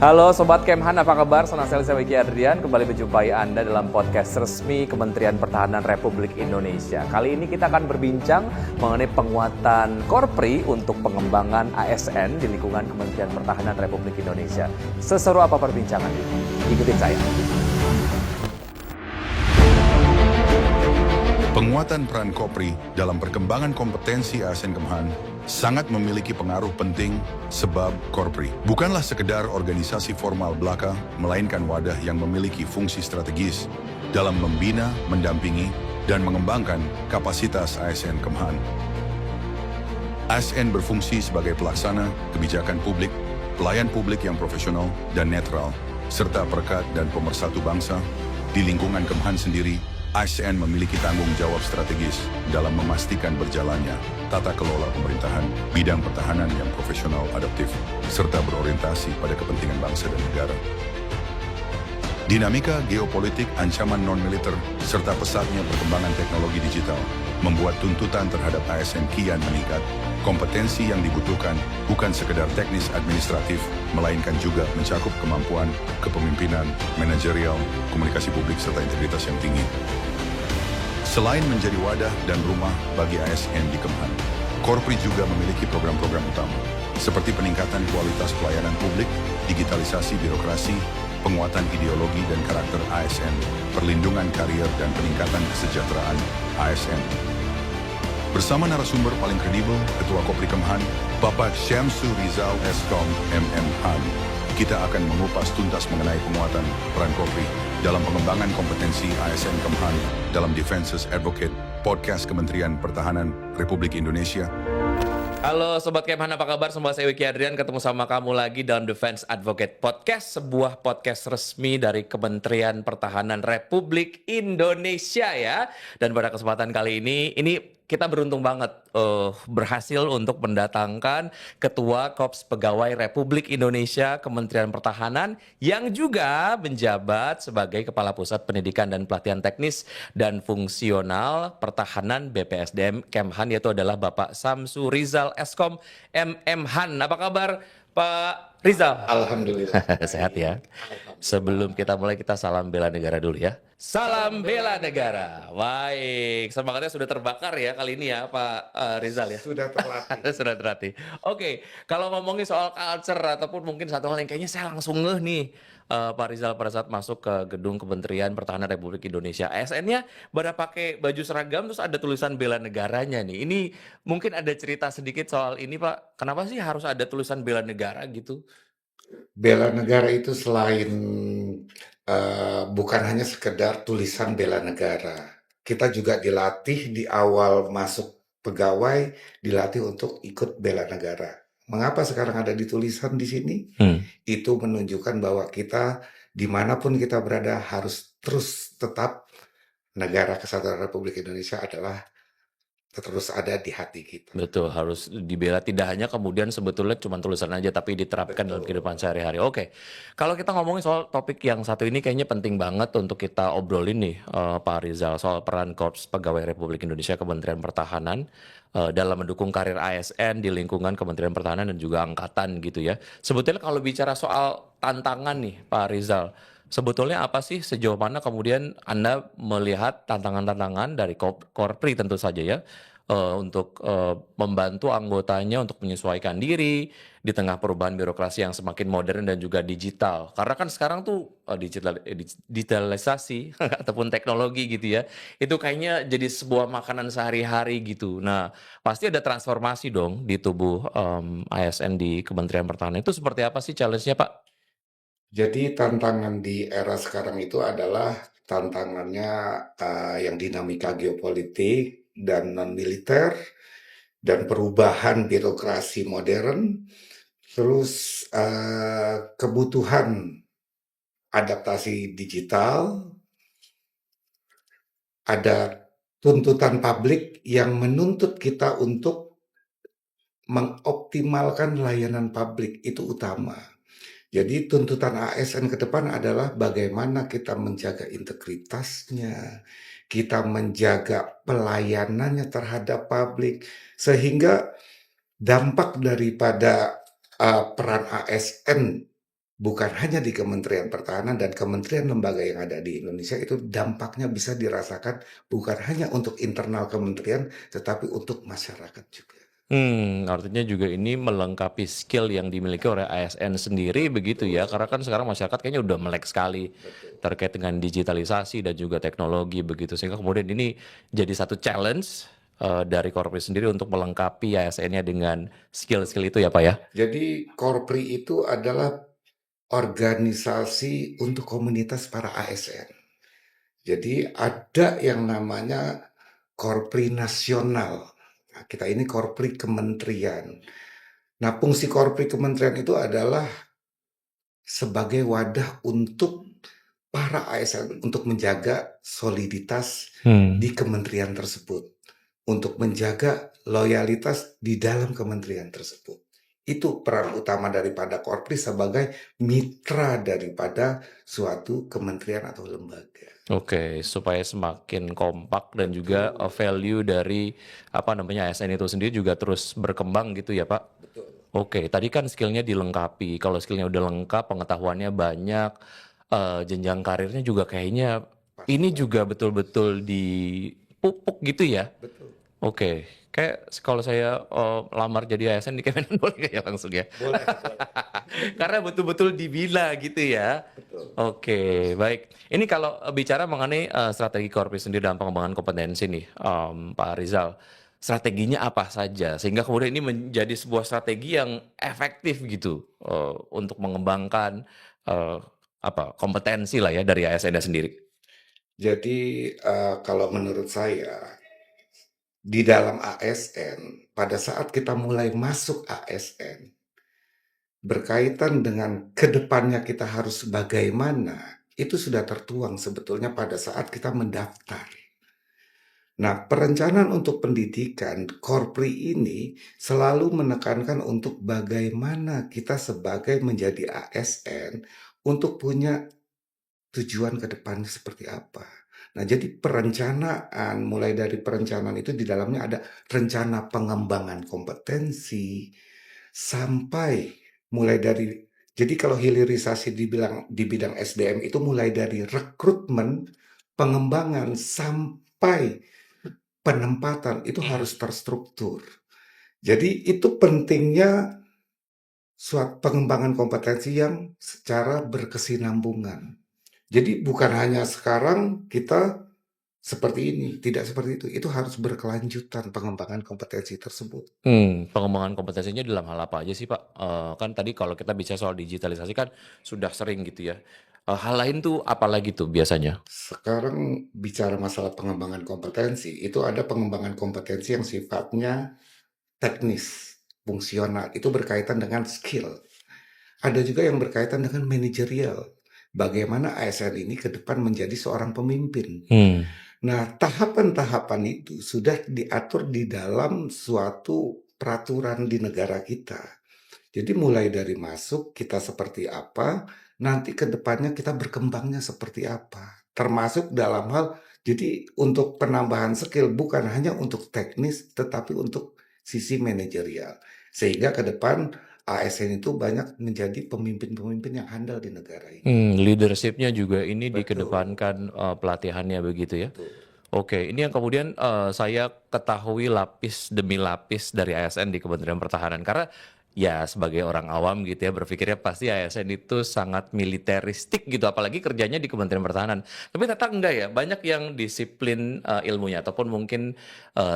Halo Sobat Kemhan, apa kabar? Senang sekali saya Wiki Adrian kembali menjumpai Anda dalam podcast resmi Kementerian Pertahanan Republik Indonesia. Kali ini kita akan berbincang mengenai penguatan Korpri untuk pengembangan ASN di lingkungan Kementerian Pertahanan Republik Indonesia. Seseru apa perbincangan ini? Ikutin saya. Penguatan peran Korpri dalam perkembangan kompetensi ASN Kemhan sangat memiliki pengaruh penting sebab Korpri bukanlah sekedar organisasi formal belaka, melainkan wadah yang memiliki fungsi strategis dalam membina, mendampingi, dan mengembangkan kapasitas ASN Kemhan. ASN berfungsi sebagai pelaksana kebijakan publik, pelayan publik yang profesional dan netral, serta perekat dan pemersatu bangsa. Di lingkungan Kemhan sendiri, ASN memiliki tanggung jawab strategis dalam memastikan berjalannya tata kelola pemerintahan, bidang pertahanan yang profesional, adaptif, serta berorientasi pada kepentingan bangsa dan negara. Dinamika geopolitik, ancaman non-militer, serta pesatnya perkembangan teknologi digital membuat tuntutan terhadap ASN kian meningkat. Kompetensi yang dibutuhkan bukan sekedar teknis administratif, melainkan juga mencakup kemampuan kepemimpinan, manajerial, komunikasi publik, serta integritas yang tinggi. Selain menjadi wadah dan rumah bagi ASN di Kemhan, Korpri juga memiliki program-program utama, seperti peningkatan kualitas pelayanan publik, digitalisasi birokrasi, penguatan ideologi dan karakter ASN, perlindungan karier dan peningkatan kesejahteraan ASN. Bersama narasumber paling kredibel, Ketua Korpri Kemhan, Bapak Syamsu Rizal Eskom MM.Han, kita akan mengupas tuntas mengenai penguatan peran Korpri dalam pengembangan kompetensi ASN Kemhan dalam Defenses Advocate, podcast Kementerian Pertahanan Republik Indonesia. Halo Sobat Kemhan, apa kabar? Semua saya Wiki Adrian, ketemu sama kamu lagi dalam Defense Advocate Podcast, sebuah podcast resmi dari Kementerian Pertahanan Republik Indonesia ya. Dan pada kesempatan kali ini kita beruntung banget berhasil untuk mendatangkan Ketua Korps Pegawai Republik Indonesia Kementerian Pertahanan yang juga menjabat sebagai Kepala Pusat Pendidikan dan Pelatihan Teknis dan Fungsional Pertahanan BPSDM Kemhan, yaitu adalah Bapak Syamsu Rizal Eskom MM.Han. Apa kabar Pak Rizal? Alhamdulillah. Sehat ya. Sebelum kita mulai, kita salam bela negara dulu ya. Salam bela negara. Baik, semangatnya sudah terbakar ya kali ini ya Pak Rizal ya. Sudah terlatih. Sudah terlatih. Oke, kalau ngomongin soal culture ataupun mungkin satu hal yang kayaknya saya langsung ngeh nih, Pak Rizal, pada saat masuk ke gedung Kementerian Pertahanan Republik Indonesia, ASN-nya pada pakai baju seragam terus ada tulisan bela negaranya nih. Ini mungkin ada cerita sedikit soal ini Pak. Kenapa sih harus ada tulisan bela negara gitu? Bela negara itu selain bukan hanya sekedar tulisan bela negara. Kita juga dilatih di awal masuk pegawai, dilatih untuk ikut bela negara. Mengapa sekarang ada di tulisan di sini? Itu menunjukkan bahwa kita dimanapun kita berada harus terus tetap negara kesatuan Republik Indonesia adalah terus ada di hati kita. Betul, harus dibela, tidak hanya kemudian sebetulnya cuma tulisan aja tapi diterapkan dalam kehidupan sehari-hari. Oke, kalau kita ngomongin soal topik yang satu ini kayaknya penting banget untuk kita obrolin nih Pak Rizal, soal peran Korps Pegawai Republik Indonesia Kementerian Pertahanan dalam mendukung karir ASN di lingkungan Kementerian Pertahanan dan juga Angkatan gitu ya. Sebetulnya kalau bicara soal tantangan nih Pak Rizal, sebetulnya apa sih, sejauh mana kemudian Anda melihat tantangan-tantangan dari Korpri tentu saja ya, untuk membantu anggotanya untuk menyesuaikan diri di tengah perubahan birokrasi yang semakin modern dan juga digital. Karena kan sekarang tuh digitalisasi ataupun teknologi gitu ya, itu kayaknya jadi sebuah makanan sehari-hari gitu. Nah, pasti ada transformasi dong di tubuh ASN di Kementerian Pertahanan. Itu seperti apa sih challenge-nya Pak? Jadi tantangan di era sekarang itu adalah tantangannya yang dinamika geopolitik dan non-militer dan perubahan birokrasi modern, terus kebutuhan adaptasi digital, ada tuntutan publik yang menuntut kita untuk mengoptimalkan layanan publik, itu utama. Jadi tuntutan ASN ke depan adalah bagaimana kita menjaga integritasnya, kita menjaga pelayanannya terhadap publik, sehingga dampak daripada peran ASN bukan hanya di Kementerian Pertahanan dan kementerian lembaga yang ada di Indonesia, itu dampaknya bisa dirasakan bukan hanya untuk internal kementerian, tetapi untuk masyarakat juga. Artinya juga ini melengkapi skill yang dimiliki oleh ASN sendiri begitu ya, karena kan sekarang masyarakat kayaknya udah melek sekali terkait dengan digitalisasi dan juga teknologi begitu, sehingga kemudian ini jadi satu challenge dari Korpri sendiri untuk melengkapi ASN-nya dengan skill-skill itu ya Pak ya? Jadi Korpri itu adalah organisasi untuk komunitas para ASN. Jadi ada yang namanya Korpri nasional. Nah, kita ini Korpri kementerian. Nah, fungsi Korpri kementerian itu adalah sebagai wadah untuk para ASN untuk menjaga soliditas di kementerian tersebut, untuk menjaga loyalitas di dalam kementerian tersebut. Itu peran utama daripada Korpri sebagai mitra daripada suatu kementerian atau lembaga. Oke, supaya semakin kompak dan juga value dari apa namanya ASN itu sendiri juga terus berkembang gitu ya Pak? Betul. Oke, tadi kan skillnya dilengkapi. Kalau skillnya udah lengkap, pengetahuannya banyak, jenjang karirnya juga kayaknya ini juga betul-betul dipupuk gitu ya? Betul. Oke, kayak kalau saya lamar jadi ASN di Kemenan boleh nggak ya langsung ya? Boleh. Karena betul-betul dibina gitu ya. Betul. Oke, baik. Ini kalau bicara mengenai strategi Korpri sendiri dalam pengembangan kompetensi nih, Pak Rizal. Strateginya apa saja sehingga kemudian ini menjadi sebuah strategi yang efektif gitu untuk mengembangkan kompetensi lah ya dari ASN sendiri. Jadi kalau menurut saya di dalam ASN, pada saat kita mulai masuk ASN, berkaitan dengan kedepannya kita harus bagaimana, itu sudah tertuang sebetulnya pada saat kita mendaftar. Nah, perencanaan untuk pendidikan Korpri ini selalu menekankan untuk bagaimana kita sebagai menjadi ASN untuk punya tujuan ke depannya seperti apa. Nah, jadi perencanaan, mulai dari perencanaan itu di dalamnya ada rencana pengembangan kompetensi, sampai mulai dari, jadi kalau hilirisasi di bidang SDM itu mulai dari rekrutmen, pengembangan, sampai penempatan itu harus terstruktur. Jadi itu pentingnya suatu pengembangan kompetensi yang secara berkesinambungan. Jadi bukan hanya sekarang kita seperti ini, tidak seperti itu. Itu harus berkelanjutan pengembangan kompetensi tersebut. Pengembangan kompetensinya dalam hal apa aja sih Pak? Kan tadi kalau kita bicara soal digitalisasi kan sudah sering gitu ya. Hal lain tuh apalagi tuh biasanya? Sekarang bicara masalah pengembangan kompetensi, itu ada pengembangan kompetensi yang sifatnya teknis, fungsional. Itu berkaitan dengan skill. Ada juga yang berkaitan dengan manajerial. Bagaimana ASN ini ke depan menjadi seorang pemimpin. Nah, tahapan-tahapan itu sudah diatur di dalam suatu peraturan di negara kita. Jadi mulai dari masuk kita seperti apa, nanti ke depannya kita berkembangnya seperti apa. Termasuk dalam hal, jadi untuk penambahan skill bukan hanya untuk teknis, tetapi untuk sisi manajerial. Sehingga ke depan ASN itu banyak menjadi pemimpin-pemimpin yang handal di negara ini. Leadership-nya juga ini Betul. dikedepankan pelatihannya begitu ya. Betul. Oke, ini yang kemudian saya ketahui lapis demi lapis dari ASN di Kementerian Pertahanan. Karena ya sebagai orang awam gitu ya berpikirnya pasti ASN itu sangat militeristik gitu, apalagi kerjanya di Kementerian Pertahanan. Tapi ternyata enggak ya, banyak yang disiplin ilmunya ataupun mungkin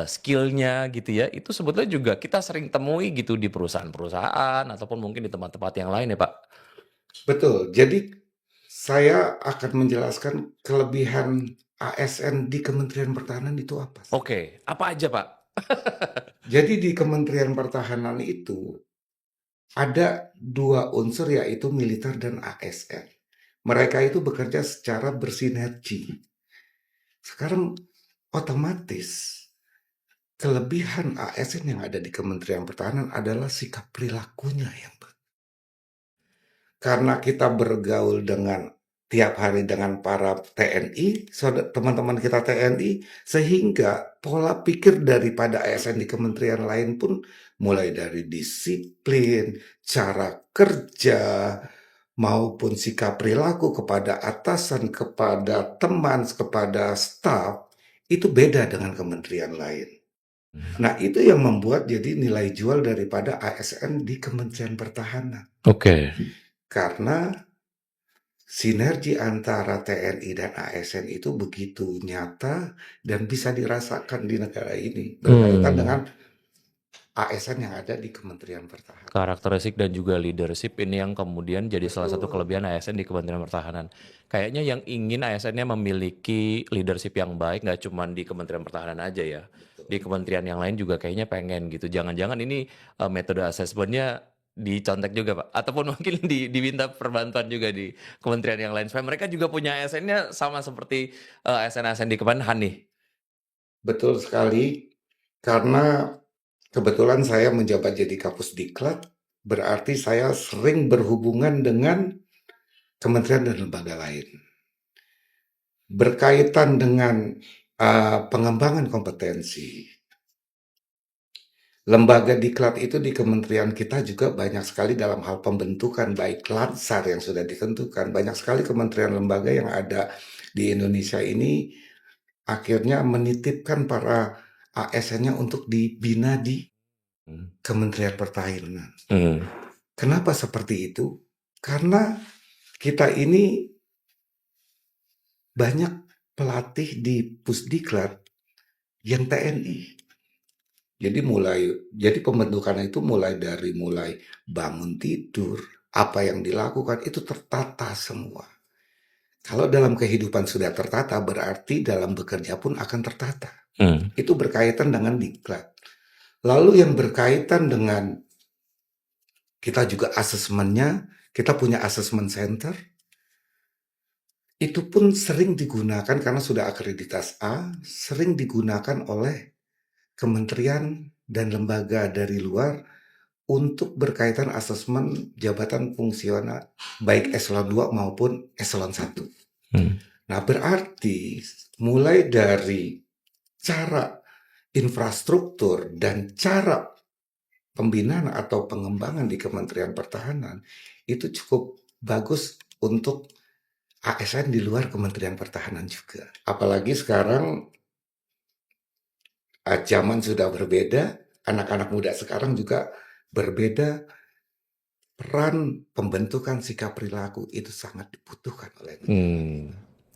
skillnya gitu ya. Itu sebetulnya juga kita sering temui gitu di perusahaan-perusahaan ataupun mungkin di tempat-tempat yang lain ya Pak. Betul. Jadi saya akan menjelaskan kelebihan ASN di Kementerian Pertahanan itu apa sih? Oke, apa aja Pak? Jadi di Kementerian Pertahanan itu ada dua unsur yaitu militer dan ASN. Mereka itu bekerja secara bersinergi. Sekarang otomatis kelebihan ASN yang ada di Kementerian Pertahanan adalah sikap perilakunya yang baik. Karena kita bergaul dengan tiap hari dengan para TNI, teman-teman kita TNI, sehingga pola pikir daripada ASN di kementerian lain pun mulai dari disiplin, cara kerja, maupun sikap perilaku kepada atasan, kepada teman, kepada staf, itu beda dengan kementerian lain. Nah, itu yang membuat jadi nilai jual daripada ASN di Kementerian Pertahanan. Oke. Karena sinergi antara TNI dan ASN itu begitu nyata dan bisa dirasakan di negara ini berkaitan dengan ASN yang ada di Kementerian Pertahanan. Karakteristik dan juga leadership ini yang kemudian jadi salah satu Betul. kelebihan ASN di Kementerian Pertahanan. Kayaknya yang ingin ASN-nya memiliki leadership yang baik nggak cuma di Kementerian Pertahanan aja ya. Di kementerian yang lain juga kayaknya pengen gitu. Jangan-jangan ini metode asesmennya dicontek juga Pak. Ataupun mungkin diminta perbantuan juga di kementerian yang lain. Supaya mereka juga punya ASN-nya sama seperti ASN-ASN di Kemenhan nih. Betul sekali, karena kebetulan saya menjabat jadi Kapusdiklat, berarti saya sering berhubungan dengan kementerian dan lembaga lain. Berkaitan dengan pengembangan kompetensi, lembaga diklat itu di kementerian kita juga banyak sekali dalam hal pembentukan, baik lansar yang sudah ditentukan. Banyak sekali kementerian lembaga yang ada di Indonesia ini akhirnya menitipkan para ASN-nya untuk dibina di Kementerian Pertahanan. Kenapa seperti itu? Karena kita ini banyak pelatih di Pusdiklat yang TNI. Jadi pembentukannya itu mulai bangun tidur, apa yang dilakukan itu tertata semua. Kalau dalam kehidupan sudah tertata, berarti dalam bekerja pun akan tertata. Itu berkaitan dengan diklat. Lalu yang berkaitan dengan kita juga asesmennya, kita punya assessment center, itu pun sering digunakan karena sudah akreditas A, sering digunakan oleh kementerian dan lembaga dari luar untuk berkaitan asesmen jabatan fungsional baik eselon 2 maupun eselon 1. Nah, berarti mulai dari cara infrastruktur dan cara pembinaan atau pengembangan di Kementerian Pertahanan itu cukup bagus untuk ASN di luar Kementerian Pertahanan juga. Apalagi sekarang zaman sudah berbeda, anak-anak muda sekarang juga berbeda. Peran pembentukan sikap perilaku itu sangat dibutuhkan oleh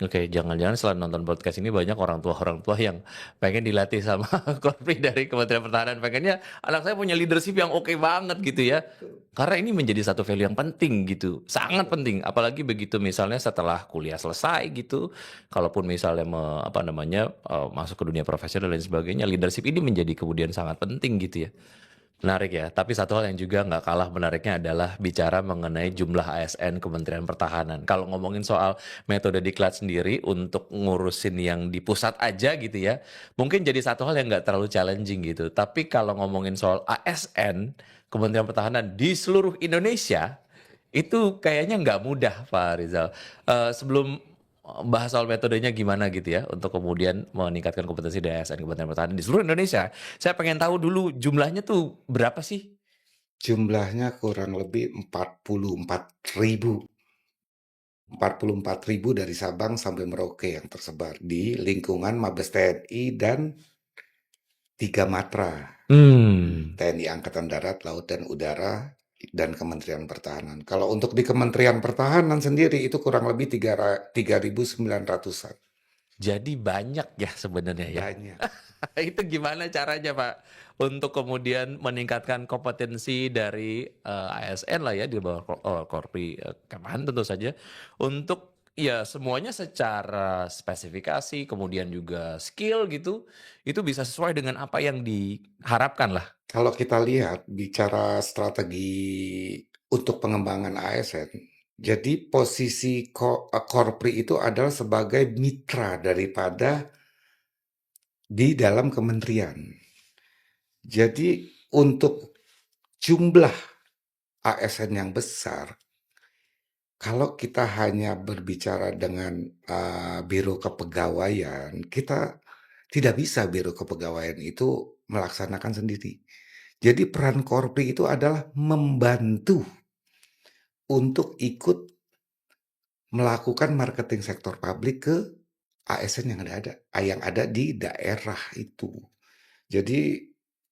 Oke, jangan-jangan setelah nonton podcast ini banyak orang tua yang pengen dilatih sama Korpri dari Kementerian Pertahanan. Pengennya anak saya punya leadership yang oke banget gitu ya. Karena ini menjadi satu value yang penting gitu. Sangat penting. Apalagi begitu misalnya setelah kuliah selesai gitu. Kalaupun misalnya masuk ke dunia profesional dan sebagainya. Leadership ini menjadi kemudian sangat penting gitu ya. Menarik ya, tapi satu hal yang juga nggak kalah menariknya adalah bicara mengenai jumlah ASN Kementerian Pertahanan. Kalau ngomongin soal metode diklat sendiri untuk ngurusin yang di pusat aja gitu ya, mungkin jadi satu hal yang nggak terlalu challenging gitu. Tapi kalau ngomongin soal ASN Kementerian Pertahanan di seluruh Indonesia, itu kayaknya nggak mudah Pak Rizal. Sebelum bahas soal metodenya gimana gitu ya untuk kemudian meningkatkan kompetensi dari ASN Kementerian Pertahanan di seluruh Indonesia. Saya pengen tahu dulu jumlahnya tuh berapa sih? Jumlahnya kurang lebih 44.000. 44.000 dari Sabang sampai Merauke yang tersebar di lingkungan Mabes TNI dan 3 matra. TNI Angkatan Darat, Laut, dan Udara, dan Kementerian Pertahanan. Kalau untuk di Kementerian Pertahanan sendiri itu kurang lebih 3.900-an. Jadi banyak ya sebenarnya ya. Banyak. Itu gimana caranya Pak untuk kemudian meningkatkan kompetensi dari ASN lah ya di bawah Korpri Kemhan tentu saja untuk ya semuanya secara spesifikasi kemudian juga skill gitu itu bisa sesuai dengan apa yang diharapkan lah. Kalau kita lihat bicara strategi untuk pengembangan ASN, jadi posisi Korpri itu adalah sebagai mitra daripada di dalam kementerian. Jadi untuk jumlah ASN yang besar, kalau kita hanya berbicara dengan biro kepegawaian, kita tidak bisa biro kepegawaian itu melaksanakan sendiri. Jadi peran Korpri itu adalah membantu untuk ikut melakukan marketing sektor publik ke ASN yang ada di daerah itu. Jadi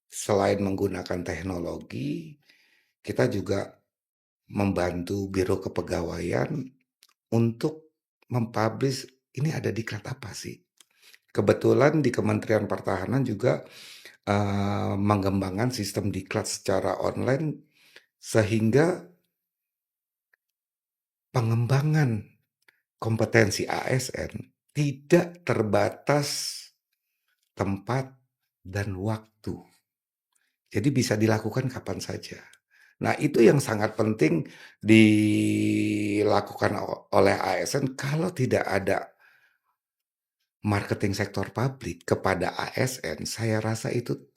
selain menggunakan teknologi, kita juga membantu Biro Kepegawaian untuk mempublish ini ada diklat apa sih. Kebetulan di Kementerian Pertahanan juga mengembangkan sistem diklat secara online sehingga pengembangan kompetensi ASN tidak terbatas tempat dan waktu. Jadi bisa dilakukan kapan saja. Nah, itu yang sangat penting dilakukan oleh ASN kalau tidak ada marketing sektor publik kepada ASN, saya rasa itu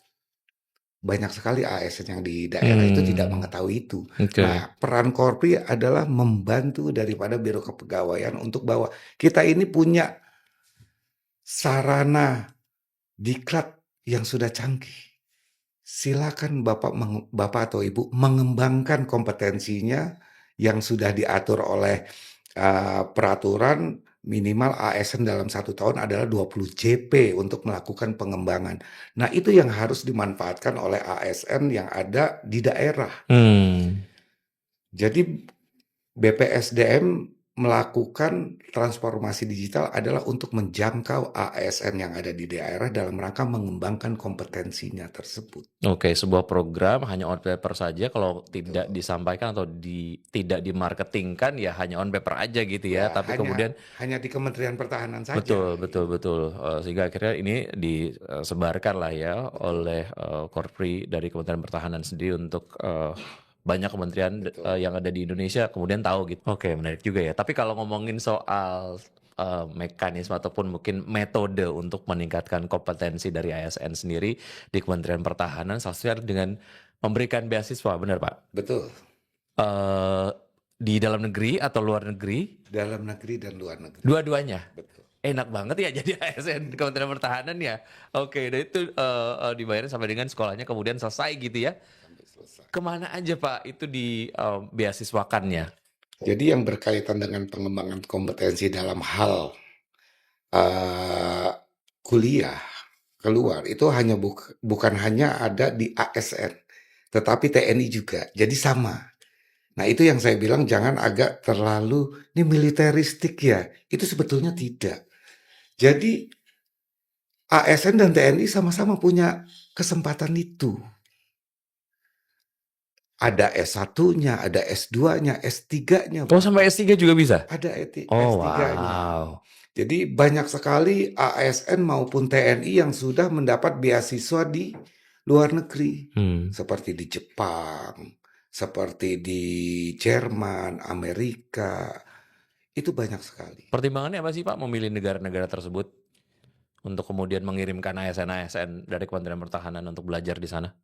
banyak sekali ASN yang di daerah itu tidak mengetahui itu. Oke. Nah, peran Korpri adalah membantu daripada Biro Kepegawaian untuk bahwa kita ini punya sarana diklat yang sudah canggih. Silakan Bapak atau Ibu mengembangkan kompetensinya yang sudah diatur oleh peraturan minimal ASN dalam 1 tahun adalah 20 JP untuk melakukan pengembangan. Nah, itu yang harus dimanfaatkan oleh ASN yang ada di daerah. Jadi BPSDM melakukan transformasi digital adalah untuk menjangkau ASN yang ada di daerah dalam rangka mengembangkan kompetensinya tersebut. Oke, sebuah program hanya on paper saja kalau tidak disampaikan atau tidak dimarketingkan ya hanya on paper aja gitu ya. Tapi kemudian hanya di Kementerian Pertahanan saja. Betul. Sehingga akhirnya ini disebarkan lah ya oleh Korpri dari Kementerian Pertahanan sendiri untuk banyak kementerian yang ada di Indonesia kemudian tahu gitu. Oke, menarik juga ya. Tapi kalau ngomongin soal mekanisme ataupun mungkin metode untuk meningkatkan kompetensi dari ASN sendiri di Kementerian Pertahanan, salah satunya dengan memberikan beasiswa, benar Pak? Betul. Di dalam negeri atau luar negeri? Dalam negeri dan luar negeri. Dua-duanya? Betul. Enak banget ya jadi ASN Kementerian Pertahanan ya. Oke, dan itu dibayarin sampai dengan sekolahnya kemudian selesai gitu ya. Sampai selesai. Kemana aja Pak itu di beasiswakannya? Jadi yang berkaitan dengan pengembangan kompetensi dalam hal kuliah keluar itu hanya bukan hanya ada di ASN, tetapi TNI juga. Jadi sama. Nah, itu yang saya bilang jangan agak terlalu ini militeristik ya. Itu sebetulnya tidak. Jadi ASN dan TNI sama-sama punya kesempatan itu. Ada S1-nya, ada S2-nya, S3-nya. Oh, sampai S3 juga bisa? Ada Oh, S3-nya. wow. Jadi banyak sekali ASN maupun TNI yang sudah mendapat beasiswa di luar negeri. Seperti di Jepang, seperti di Jerman, Amerika. Itu banyak sekali. Pertimbangannya apa sih Pak memilih negara-negara tersebut untuk kemudian mengirimkan ASN-ASN dari Kementerian Pertahanan untuk belajar di sana?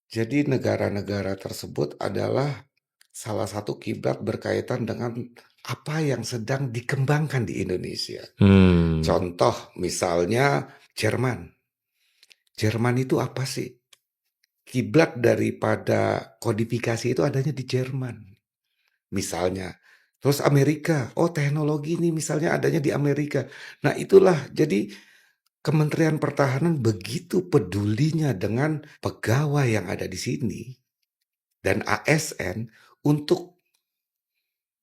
Jadi negara-negara tersebut adalah salah satu kiblat berkaitan dengan apa yang sedang dikembangkan di Indonesia. Contoh misalnya Jerman. Jerman itu apa sih? Kiblat daripada kodifikasi itu adanya di Jerman. Misalnya. Terus Amerika. Oh, teknologi ini misalnya adanya di Amerika. Nah, itulah jadi Kementerian Pertahanan begitu pedulinya dengan pegawai yang ada di sini dan ASN untuk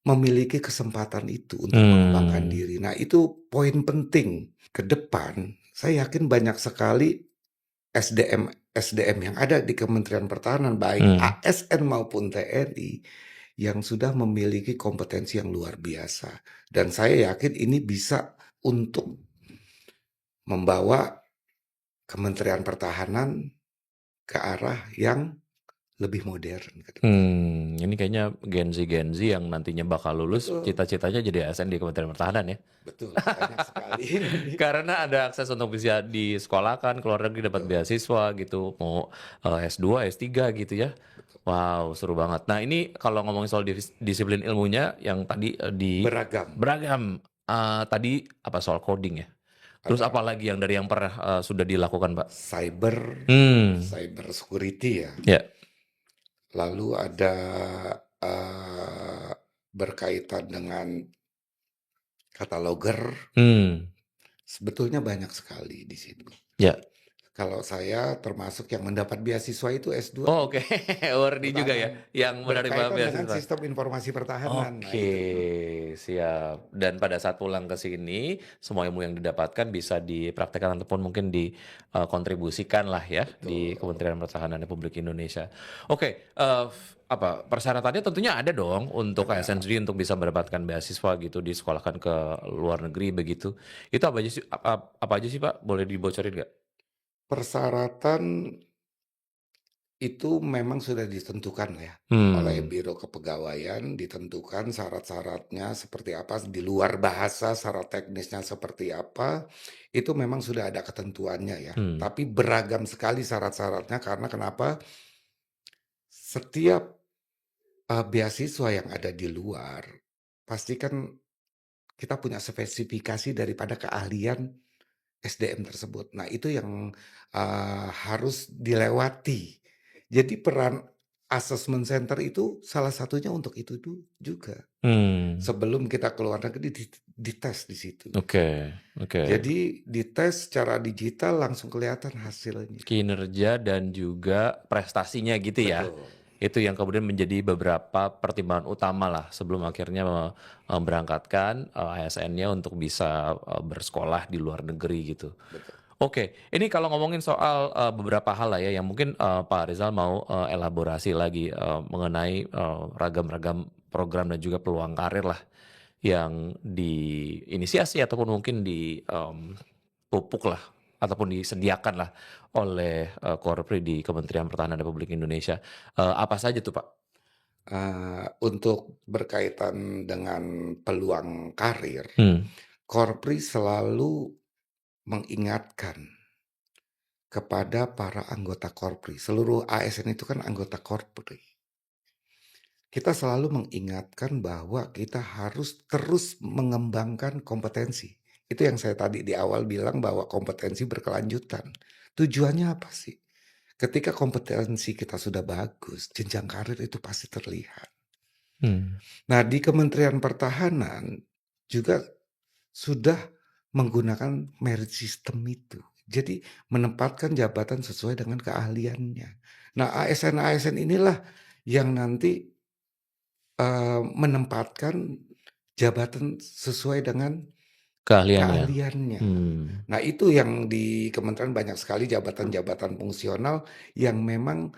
memiliki kesempatan itu untuk mengembangkan diri. Nah, itu poin penting ke depan. Saya yakin banyak sekali SDM yang ada di Kementerian Pertahanan baik ASN maupun TNI yang sudah memiliki kompetensi yang luar biasa. Dan saya yakin ini bisa untuk membawa Kementerian Pertahanan ke arah yang lebih modern. Ini kayaknya Gen Z yang nantinya bakal lulus cita-citanya jadi ASN di Kementerian Pertahanan ya. Betul, banyak sekali. Karena ada akses untuk bisa disekolahkan, ke luar negeri dapat beasiswa gitu, mau S2, S3 gitu ya. Wow, seru banget. Nah, ini kalau ngomongin soal disiplin ilmunya yang tadi beragam. Tadi apa soal coding ya? Terus apa lagi yang dari yang pernah sudah dilakukan, Pak? Cyber security ya. Ya. Lalu ada berkaitan dengan kataloger, Hmm, sebetulnya banyak sekali di sini. ya. Kalau saya termasuk yang mendapat beasiswa itu S2 Oh, oke. Wardi juga ya, pertahanan, yang menerima berkaitan dengan beasiswa. sistem informasi pertahanan. Nah, Oke, itu siap. Dan pada saat pulang ke sini, semua ilmu yang didapatkan bisa dipraktekkan ataupun mungkin dikontribusikan lah ya di betul. Kementerian Pertahanan Republik Indonesia. Oke, apa persyaratannya tentunya ada dong untuk ASN Ada sendiri untuk bisa mendapatkan beasiswa gitu disekolahkan ke luar negeri begitu. Itu apa aja sih? Apa aja sih Pak? Boleh dibocorin nggak? persyaratan itu memang sudah ditentukan ya oleh Hmm, Biro Kepegawaian, ditentukan syarat-syaratnya seperti apa, di luar bahasa syarat teknisnya seperti apa, itu memang sudah ada ketentuannya ya. hmm, Tapi beragam sekali syarat-syaratnya karena kenapa? Setiap beasiswa yang ada di luar, pasti kan kita punya spesifikasi daripada keahlian SDM tersebut. Nah, itu yang, harus dilewati. Jadi peran assessment center itu salah satunya untuk itu juga. hmm. Sebelum kita ke luar negeri dites di situ. Oke, oke. Jadi dites secara digital langsung kelihatan hasilnya. Kinerja dan juga prestasinya gitu ya. Betul, Itu yang kemudian menjadi beberapa pertimbangan utama lah sebelum akhirnya memberangkatkan ASN-nya untuk bisa bersekolah di luar negeri gitu. betul. Oke, ini kalau ngomongin soal beberapa hal lah ya yang mungkin Pak Rizal mau elaborasi lagi mengenai ragam-ragam program dan juga peluang karir lah yang diinisiasi ataupun mungkin pupuk lah ataupun disediakan lah oleh Korpri di Kementerian Pertahanan Republik Indonesia. Apa saja tuh Pak? Untuk berkaitan dengan peluang karir, Hmm, Korpri selalu mengingatkan kepada para anggota Korpri. Seluruh ASN itu kan anggota Korpri. Kita selalu mengingatkan bahwa kita harus terus mengembangkan kompetensi. Itu yang saya tadi di awal bilang bahwa kompetensi berkelanjutan. Tujuannya apa sih? Ketika kompetensi kita sudah bagus, jenjang karir itu pasti terlihat. hmm. Nah, di Kementerian Pertahanan juga sudah menggunakan merit system itu. Jadi menempatkan jabatan sesuai dengan keahliannya. Nah, ASN-ASN inilah yang nanti menempatkan jabatan sesuai dengan Keahliannya. keahliannya. Hmm. Nah, itu yang di kementerian banyak sekali jabatan-jabatan fungsional yang memang,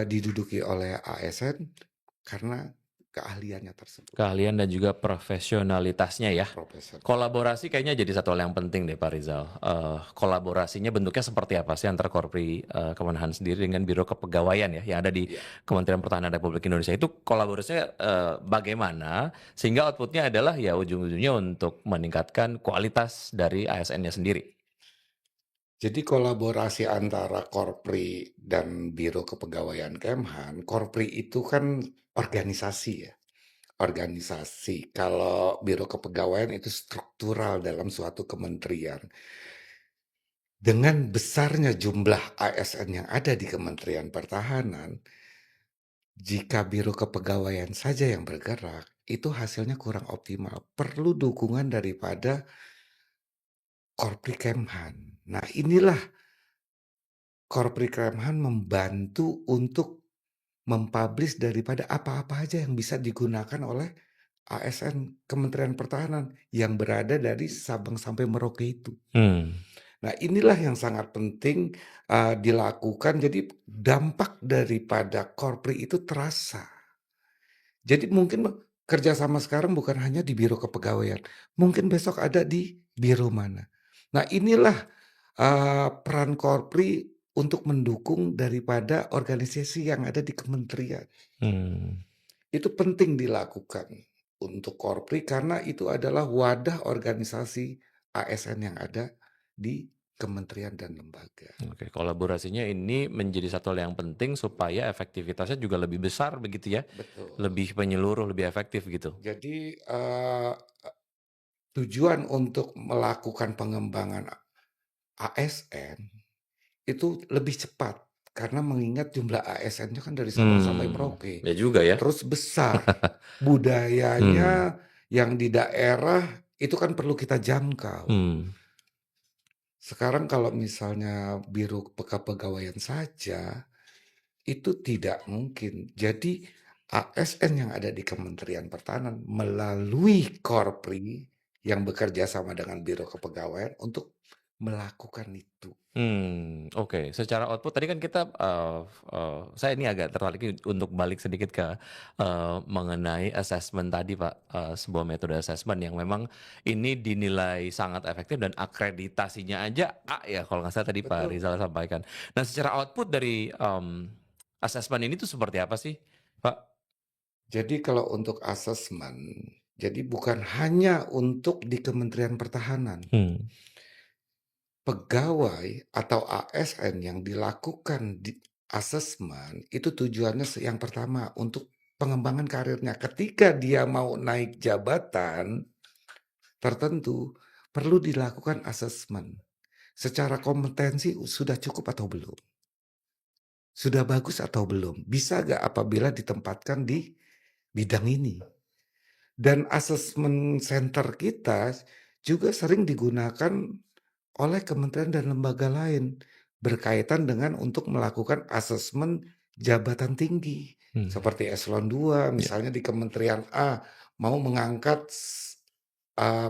diduduki oleh ASN karena keahliannya tersebut, Keahlian dan juga profesionalitasnya ya. profesional. Kolaborasi kayaknya jadi satu hal yang penting deh Pak Rizal. Kolaborasinya bentuknya seperti apa sih antara Korpri Kemenhan sendiri dengan Biro Kepegawaian ya yang ada di Iya. Kementerian Pertahanan Republik Indonesia itu kolaborasinya bagaimana sehingga outputnya adalah ya ujung-ujungnya untuk meningkatkan kualitas dari ASN-nya sendiri. Jadi kolaborasi antara Korpri dan Biro Kepegawaian Kemhan, Korpri itu kan organisasi ya. Organisasi. Kalau Biro Kepegawaian itu struktural dalam suatu kementerian. Dengan besarnya jumlah ASN yang ada di Kementerian Pertahanan, jika Biro Kepegawaian saja yang bergerak, itu hasilnya kurang optimal. Perlu dukungan daripada Korpri Kemhan. Nah, inilah Korpri Kemhan membantu untuk mempublish daripada apa-apa aja yang bisa digunakan oleh ASN Kementerian Pertahanan yang berada dari Sabang sampai Merauke itu. Hmm. Nah, inilah yang sangat penting, dilakukan. Jadi dampak daripada Korpri itu terasa. Jadi mungkin kerjasama sekarang bukan hanya di Biro Kepegawaian, mungkin besok ada di biro mana. Nah, inilah, peran Korpri untuk mendukung daripada organisasi yang ada di kementerian. Hmm. Itu penting dilakukan untuk Korpri karena itu adalah wadah organisasi ASN yang ada di kementerian dan lembaga. Oke, kolaborasinya ini menjadi satu hal yang penting supaya efektivitasnya juga lebih besar begitu ya, Betul. lebih menyeluruh, lebih efektif gitu. Jadi, tujuan untuk melakukan pengembangan ASN itu lebih cepat karena mengingat jumlah ASN-nya kan dari Sabang sampai Merauke, Ya juga ya. terus besar. Hmm. Budayanya yang di daerah itu kan perlu kita jangkau. Hmm. Sekarang kalau misalnya biro kepegawaian saja, itu tidak mungkin. Jadi ASN yang ada di Kementerian Pertahanan melalui Korpri yang bekerja sama dengan biro kepegawaian untuk melakukan itu. Oke. Secara output tadi kan kita, saya ini agak tertarik nih untuk balik sedikit ke, mengenai assessment tadi Pak, sebuah metode assessment yang memang ini dinilai sangat efektif dan akreditasinya aja A ya kalau nggak salah tadi Pak Betul. Rizal sampaikan. Nah secara output dari, assessment ini tuh seperti apa sih Pak? Jadi kalau untuk asesmen, jadi bukan hanya untuk di Kementerian Pertahanan. Hmm. Pegawai atau ASN yang dilakukan di asesmen itu tujuannya yang pertama untuk pengembangan karirnya. Ketika dia mau naik jabatan tertentu, perlu dilakukan asesmen. Secara kompetensi sudah cukup atau belum? Sudah bagus atau belum? Bisa nggak apabila ditempatkan di bidang ini? Dan asesmen center kita juga sering digunakan oleh kementerian dan lembaga lain berkaitan dengan untuk melakukan asesmen jabatan tinggi Hmm. seperti eselon 2 Ya. misalnya di Kementerian A mau mengangkat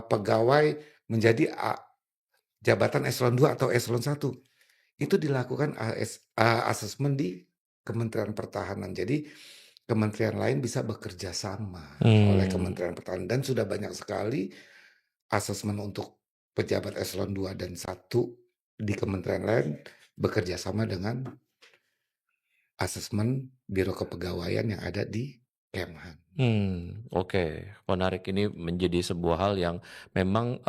pegawai menjadi jabatan eselon 2 atau eselon 1 itu dilakukan asesmen di Kementerian Pertahanan. Jadi kementerian lain bisa bekerja sama oleh Kementerian Pertahanan dan sudah banyak sekali asesmen untuk pejabat eselon 2 dan 1 di kementerian lain bekerja sama dengan asesmen biro kepegawaian yang ada di Kemhan. Oke, menarik. Ini menjadi sebuah hal yang memang,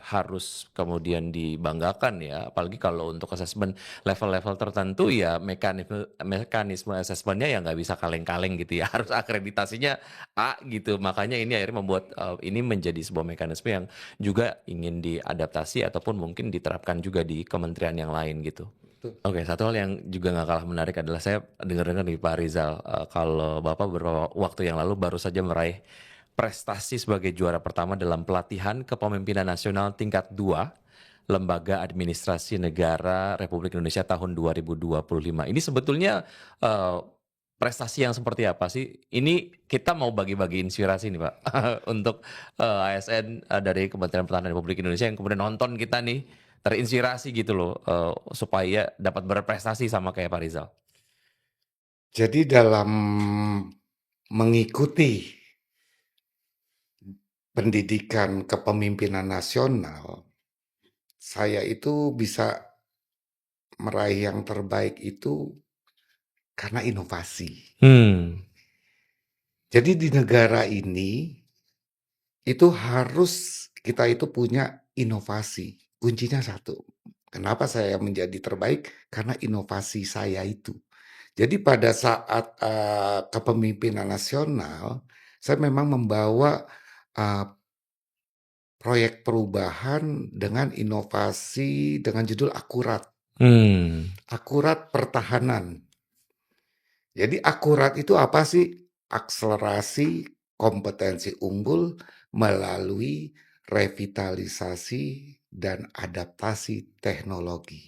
harus kemudian dibanggakan ya, apalagi kalau untuk asesmen level-level tertentu ya mekanisme asesmennya ya nggak bisa kaleng-kaleng gitu ya, harus akreditasinya A gitu. Makanya ini akhirnya membuat, ini menjadi sebuah mekanisme yang juga ingin diadaptasi ataupun mungkin diterapkan juga di kementerian yang lain gitu. Betul. Oke, satu hal yang juga nggak kalah menarik adalah saya dengar-dengar nih Pak Rizal, kalau Bapak beberapa waktu yang lalu baru saja meraih prestasi sebagai juara pertama dalam pelatihan kepemimpinan nasional tingkat 2 Lembaga Administrasi Negara Republik Indonesia tahun 2025. Ini sebetulnya, prestasi yang seperti apa sih? Ini kita mau bagi-bagi inspirasi nih Pak, untuk, ASN, dari Kementerian Pertahanan Republik Indonesia yang kemudian nonton kita nih, terinspirasi gitu loh, supaya dapat berprestasi sama kayak Pak Rizal. Jadi dalam mengikuti pendidikan kepemimpinan nasional, saya itu bisa meraih yang terbaik itu karena inovasi. Jadi di negara ini itu harus kita itu punya inovasi. Kuncinya satu. Kenapa saya menjadi terbaik? Karena inovasi saya itu. Jadi pada saat kepemimpinan nasional, saya memang membawa proyek perubahan dengan inovasi dengan judul Akurat. Akurat Pertahanan. Jadi akurat itu apa sih? Akselerasi kompetensi unggul melalui revitalisasi dan adaptasi teknologi.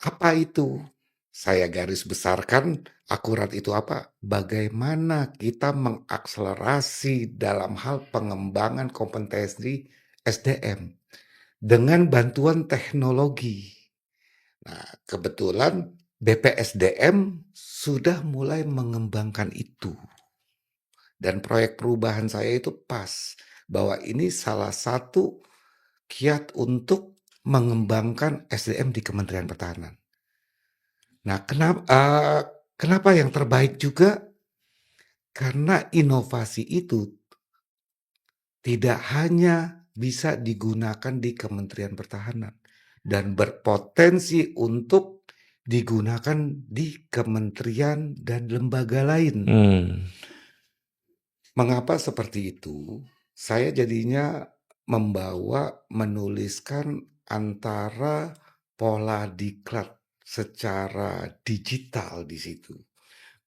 Apa itu? Saya garis besarkan akurat itu apa? Bagaimana kita mengakselerasi dalam hal pengembangan kompetensi SDM dengan bantuan teknologi. Nah, kebetulan BPSDM sudah mulai mengembangkan itu. Dan proyek perubahan saya itu pas bahwa ini salah satu kiat untuk mengembangkan SDM di Kementerian Pertahanan. Nah, kenapa yang terbaik juga? Karena inovasi itu tidak hanya bisa digunakan di Kementerian Pertahanan dan berpotensi untuk digunakan di kementerian dan lembaga lain. Mengapa seperti itu? Saya jadinya menuliskan antara pola diklat secara digital di situ.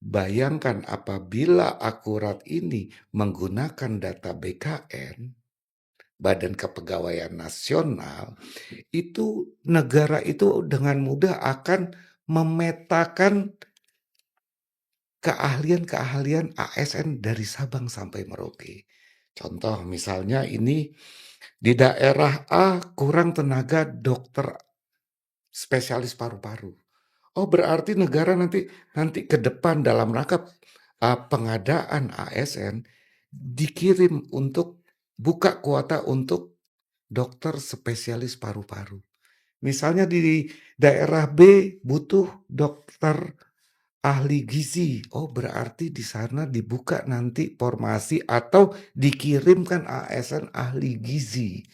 Bayangkan apabila akurat ini menggunakan data BKN, Badan Kepegawaian Nasional, itu negara itu dengan mudah akan memetakan keahlian-keahlian ASN dari Sabang sampai Merauke. Contoh misalnya ini di daerah A kurang tenaga dokter spesialis paru-paru. Oh, berarti negara nanti ke depan dalam rangka pengadaan ASN dikirim untuk buka kuota untuk dokter spesialis paru-paru. Misalnya di daerah B butuh dokter ahli gizi. Oh, berarti di sana dibuka nanti formasi atau dikirimkan ASN ahli gizi.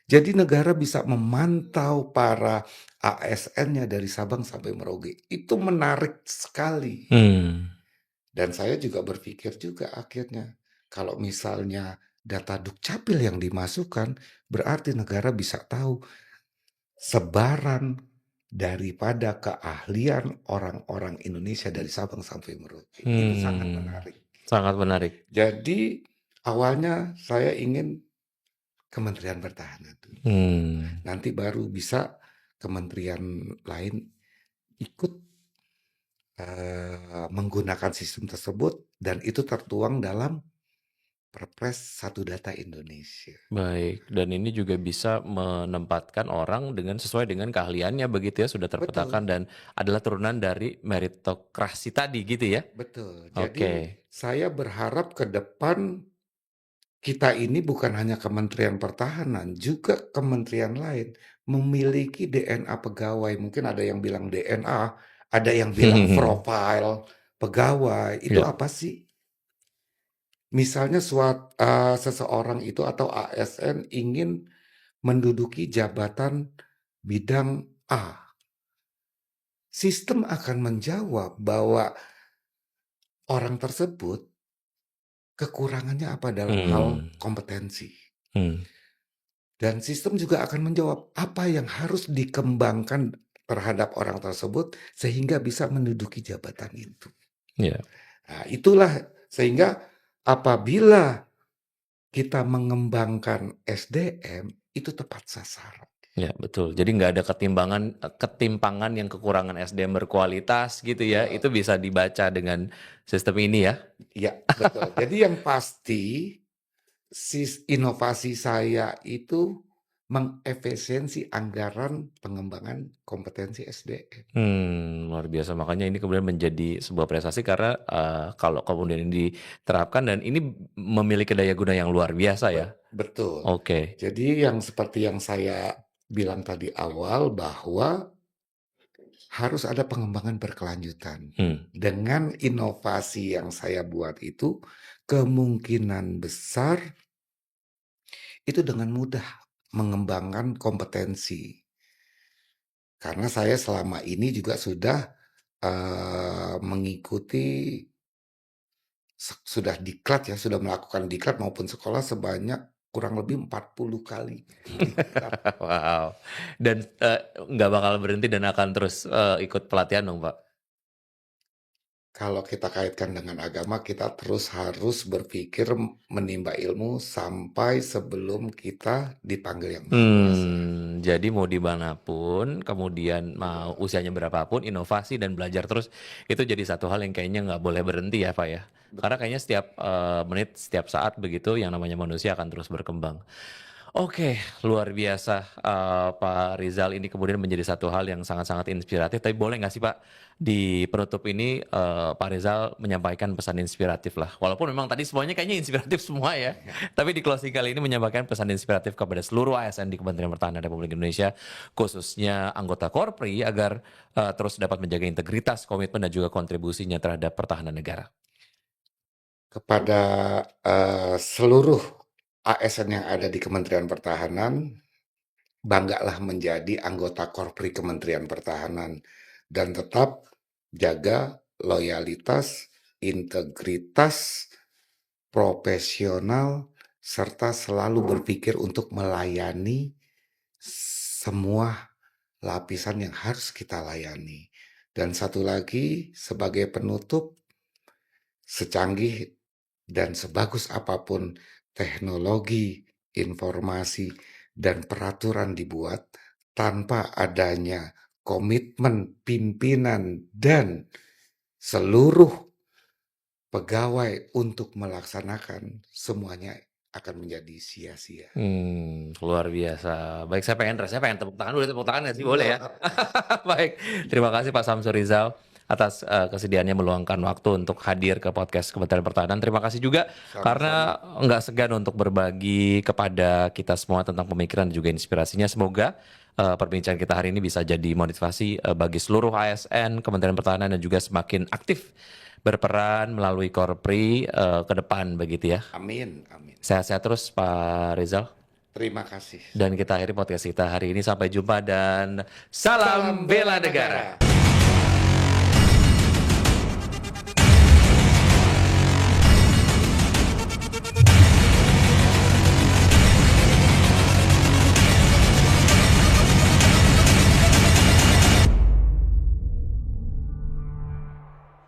Jadi negara bisa memantau para ASN-nya dari Sabang sampai Merauke. Itu menarik sekali. Hmm. Dan saya juga berpikir juga akhirnya, kalau misalnya data Dukcapil yang dimasukkan, berarti negara bisa tahu sebaran daripada keahlian orang-orang Indonesia dari Sabang sampai Merauke. Itu sangat menarik. Sangat menarik. Jadi awalnya saya ingin Kementerian Pertahanan dulu. Nanti baru bisa kementerian lain ikut menggunakan sistem tersebut dan itu tertuang dalam Perpres 1 Data Indonesia. Baik, dan ini juga bisa menempatkan orang sesuai dengan keahliannya begitu ya, sudah terpetakan Betul, dan adalah turunan dari meritokrasi tadi gitu ya? betul. Jadi Oke. saya berharap ke depan kita ini bukan hanya Kementerian Pertahanan, juga kementerian lain memiliki DNA pegawai. Mungkin ada yang bilang DNA, ada yang bilang profil pegawai. Itu Ya. apa sih? Misalnya seseorang itu atau ASN ingin menduduki jabatan bidang A. Sistem akan menjawab bahwa orang tersebut kekurangannya apa dalam hal kompetensi. Dan sistem juga akan menjawab apa yang harus dikembangkan terhadap orang tersebut sehingga bisa menduduki jabatan itu. Ya. Nah, itulah sehingga apabila kita mengembangkan SDM itu tepat sasaran. Ya, betul. Jadi nggak ada ketimpangan yang kekurangan SDM berkualitas gitu ya. Itu bisa dibaca dengan sistem ini ya. Iya, betul. Jadi yang pasti inovasi saya itu mengefisiensi anggaran pengembangan kompetensi SDM. Luar biasa. Makanya ini kemudian menjadi sebuah prestasi karena kalau kemudian ini diterapkan dan ini memiliki daya guna yang luar biasa ya. Betul. Oke. Jadi yang seperti yang saya bilang tadi awal bahwa harus ada pengembangan berkelanjutan. Dengan inovasi yang saya buat itu, kemungkinan besar itu dengan mudah mengembangkan kompetensi. Karena saya selama ini juga sudah mengikuti, sudah diklat ya, sudah melakukan diklat maupun sekolah sebanyak kurang lebih 40 kali diklat. Wow. Dan nggak bakal berhenti dan akan terus ikut pelatihan dong, Pak? Kalau kita kaitkan dengan agama, kita terus harus berpikir menimba ilmu sampai sebelum kita dipanggil yang Maha Kuasa. Jadi mau dimanapun, kemudian mau usianya berapapun, inovasi dan belajar terus itu jadi satu hal yang kayaknya nggak boleh berhenti ya, Pak ya. Karena kayaknya setiap menit, setiap saat begitu yang namanya manusia akan terus berkembang. Oke, luar biasa Pak Rizal ini kemudian menjadi satu hal yang sangat-sangat inspiratif. Tapi boleh nggak sih Pak di penutup ini Pak Rizal menyampaikan pesan inspiratif lah. Walaupun memang tadi semuanya kayaknya inspiratif semua ya. Tapi di closing kali ini menyampaikan pesan inspiratif kepada seluruh ASN di Kementerian Pertahanan Republik Indonesia, khususnya anggota Korpri agar terus dapat menjaga integritas, komitmen dan juga kontribusinya terhadap pertahanan negara. Kepada seluruh ASN yang ada di Kementerian Pertahanan, banggalah menjadi anggota Korpri Kementerian Pertahanan dan tetap jaga loyalitas, integritas, profesional, serta selalu berpikir untuk melayani semua lapisan yang harus kita layani. Dan satu lagi, sebagai penutup, secanggih dan sebagus apapun teknologi informasi, dan peraturan dibuat tanpa adanya komitmen pimpinan dan seluruh pegawai untuk melaksanakan, semuanya akan menjadi sia-sia. Luar biasa. Baik, saya pengen tepuk tangan dulu, tepuk tangan nggak sih? Boleh ya? Baik, terima kasih Pak Samsur Rizal atas kesediaannya meluangkan waktu untuk hadir ke podcast Kementerian Pertahanan. Terima kasih juga Sama-sama. karena nggak segan untuk berbagi kepada kita semua tentang pemikiran dan juga inspirasinya. Semoga perbincangan kita hari ini bisa jadi motivasi bagi seluruh ASN, Kementerian Pertahanan, dan juga semakin aktif berperan melalui Korpri ke depan begitu ya. Amin, amin. Sehat-sehat terus Pak Rizal. Terima kasih. Dan kita akhiri podcast kita hari ini. Sampai jumpa dan salam bela negara.